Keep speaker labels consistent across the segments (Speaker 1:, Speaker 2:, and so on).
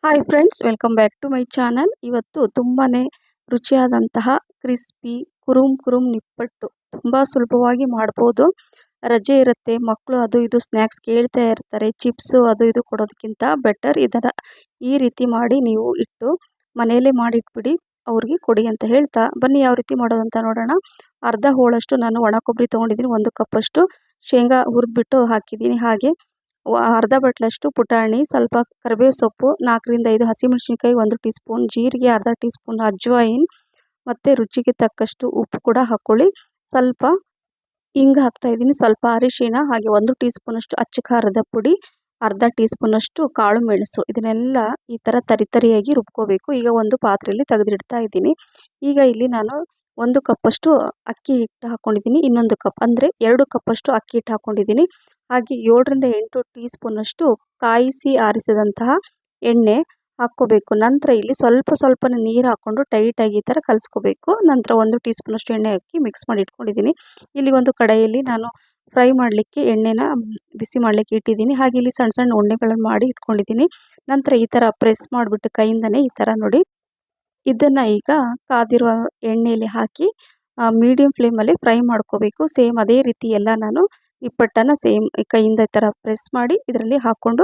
Speaker 1: Hi friends, welcome back to my channel. ಇವತ್ತು ತುಂಬಾ ರುಚಿಯಾದಂತಹ crispy ಕುರುಮ್ ನಿಪ್ಪಟ್ಟು ತುಂಬ ಸುಲಭವಾಗಿ ಮಾಡ್ಬೋದು. ರಜೆ ಇರುತ್ತೆ, ಮಕ್ಕಳು ಅದು ಇದು ಸ್ನ್ಯಾಕ್ಸ್ ಕೇಳ್ತಾ ಇರ್ತಾರೆ. ಚಿಪ್ಸು ಅದು ಇದು ಕೊಡೋದಕ್ಕಿಂತ ಬೆಟರ್ ಇದನ್ನು ಈ ರೀತಿ ಮಾಡಿ ನೀವು ಇಟ್ಟು ಮನೆಯಲ್ಲೇ ಮಾಡಿಟ್ಬಿಡಿ, ಅವ್ರಿಗೆ ಕೊಡಿ ಅಂತ ಹೇಳ್ತಾ ಬನ್ನಿ ಯಾವ ರೀತಿ ಮಾಡೋದಂತ ನೋಡೋಣ. ಅರ್ಧ ಹೋಳಷ್ಟು ನಾನು ಒಣ ಕೊಬ್ಬರಿ ತೊಗೊಂಡಿದ್ದೀನಿ. 1 ಕಪ್ಪಷ್ಟು ಶೇಂಗಾ ಹುರಿದ್ಬಿಟ್ಟು ಹಾಕಿದ್ದೀನಿ. ಹಾಗೆ ಅರ್ಧ ಬಟ್ಲಷ್ಟು ಪುಟಾಣಿ, ಸ್ವಲ್ಪ ಕರಿಬೇವು ಸೊಪ್ಪು, 4 ರಿಂದ 5 ಹಸಿಮೆಣಸಿನ್ಕಾಯಿ, 1 ಟೀ ಸ್ಪೂನ್ ಜೀರಿಗೆ, ಅರ್ಧ ಟೀ ಸ್ಪೂನ್ ಅಜ್ವಾಯಿನ್ ಮತ್ತು ರುಚಿಗೆ ತಕ್ಕಷ್ಟು ಉಪ್ಪು ಕೂಡ ಹಾಕ್ಕೊಳ್ಳಿ. ಸ್ವಲ್ಪ ಹಿಂಗೆ ಹಾಕ್ತಾಯಿದ್ದೀನಿ, ಸ್ವಲ್ಪ ಅರಿಶಿಣ, ಹಾಗೆ 1 ಟೀ ಸ್ಪೂನಷ್ಟು ಅಚ್ಚ ಖಾರದ ಪುಡಿ, ಅರ್ಧ ಟೀ ಸ್ಪೂನಷ್ಟು ಕಾಳು ಮೆಣಸು. ಇದನ್ನೆಲ್ಲ ಈ ಥರ ತರಿಯಾಗಿ ರುಬ್ಕೋಬೇಕು. ಈಗ ಒಂದು ಪಾತ್ರೆಯಲ್ಲಿ ತೆಗೆದಿಡ್ತಾ ಇದ್ದೀನಿ. ಈಗ ಇಲ್ಲಿ ನಾನು 1 ಕಪ್ಪಷ್ಟು ಅಕ್ಕಿ ಹಿಟ್ಟು ಹಾಕ್ಕೊಂಡಿದ್ದೀನಿ. ಇನ್ನೊಂದು ಕಪ್ ಅಂದರೆ 2 ಕಪ್ಪಷ್ಟು ಅಕ್ಕಿ ಹಿಟ್ಟು ಹಾಕ್ಕೊಂಡಿದ್ದೀನಿ. ಹಾಗೆ 7 ರಿಂದ 8 ಟೀ ಸ್ಪೂನಷ್ಟು ಕಾಯಿಸಿ ಆರಿಸಿದಂತಹ ಎಣ್ಣೆ ಹಾಕ್ಕೋಬೇಕು. ನಂತರ ಇಲ್ಲಿ ಸ್ವಲ್ಪನೇ ನೀರು ಹಾಕ್ಕೊಂಡು ಟೈಟಾಗಿ ಈ ಥರ ಕಲಿಸ್ಕೋಬೇಕು. ನಂತರ 1 ಟೀ ಸ್ಪೂನಷ್ಟು ಎಣ್ಣೆ ಹಾಕಿ ಮಿಕ್ಸ್ ಮಾಡಿ ಇಟ್ಕೊಂಡಿದ್ದೀನಿ. ಇಲ್ಲಿ ಒಂದು ಕಡಾಯಿಯಲ್ಲಿ ನಾನು ಫ್ರೈ ಮಾಡಲಿಕ್ಕೆ ಎಣ್ಣೆನ ಬಿಸಿ ಮಾಡಲಿಕ್ಕೆ ಇಟ್ಟಿದ್ದೀನಿ. ಹಾಗೆ ಇಲ್ಲಿ ಸಣ್ಣ ಸಣ್ಣ ಉಂಡೆಗಳನ್ನು ಮಾಡಿ ಇಟ್ಕೊಂಡಿದ್ದೀನಿ. ನಂತರ ಈ ಥರ ಪ್ರೆಸ್ ಮಾಡಿಬಿಟ್ಟು ಕೈಯಿಂದನೇ ಈ ಥರ ನೋಡಿ, ಇದನ್ನು ಈಗ ಕಾದಿರುವ ಎಣ್ಣೆಯಲ್ಲಿ ಹಾಕಿ ಮೀಡಿಯಂ ಫ್ಲೇಮಲ್ಲಿ ಫ್ರೈ ಮಾಡ್ಕೋಬೇಕು. ಸೇಮ್ ಅದೇ ರೀತಿ ಎಲ್ಲ ನಾನು ನಿಪ್ಪಟ್ಟನ್ನು ಸೇಮ್ ಕೈಯಿಂದ ಈ ಥರ ಪ್ರೆಸ್ ಮಾಡಿ ಇದರಲ್ಲಿ ಹಾಕ್ಕೊಂಡು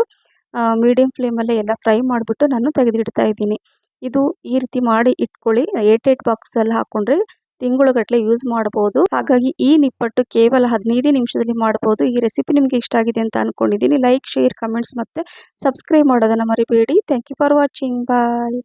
Speaker 1: ಮೀಡಿಯಂ ಫ್ಲೇಮಲ್ಲೇ ಎಲ್ಲ ಫ್ರೈ ಮಾಡಿಬಿಟ್ಟು ನಾನು ತೆಗೆದಿಡ್ತಾ ಇದ್ದೀನಿ. ಇದು ಈ ರೀತಿ ಮಾಡಿ ಇಟ್ಕೊಳ್ಳಿ. 8 ಬಾಕ್ಸಲ್ಲಿ ಹಾಕ್ಕೊಂಡ್ರೆ ತಿಂಗಳುಗಟ್ಟಲೆ ಯೂಸ್ ಮಾಡ್ಬೋದು. ಹಾಗಾಗಿ ಈ ನಿಪ್ಪಟ್ಟು ಕೇವಲ 15 ನಿಮಿಷದಲ್ಲಿ ಮಾಡ್ಬೋದು. ಈ ರೆಸಿಪಿ ನಿಮಗೆ ಇಷ್ಟ ಆಗಿದೆ ಅಂತ ಅಂದ್ಕೊಂಡಿದ್ದೀನಿ. ಲೈಕ್, ಶೇರ್, ಕಮೆಂಟ್ಸ್ ಮತ್ತು ಸಬ್ಸ್ಕ್ರೈಬ್ ಮಾಡೋದನ್ನು ಮರಿಬೇಡಿ. Thank you for watching. Bye.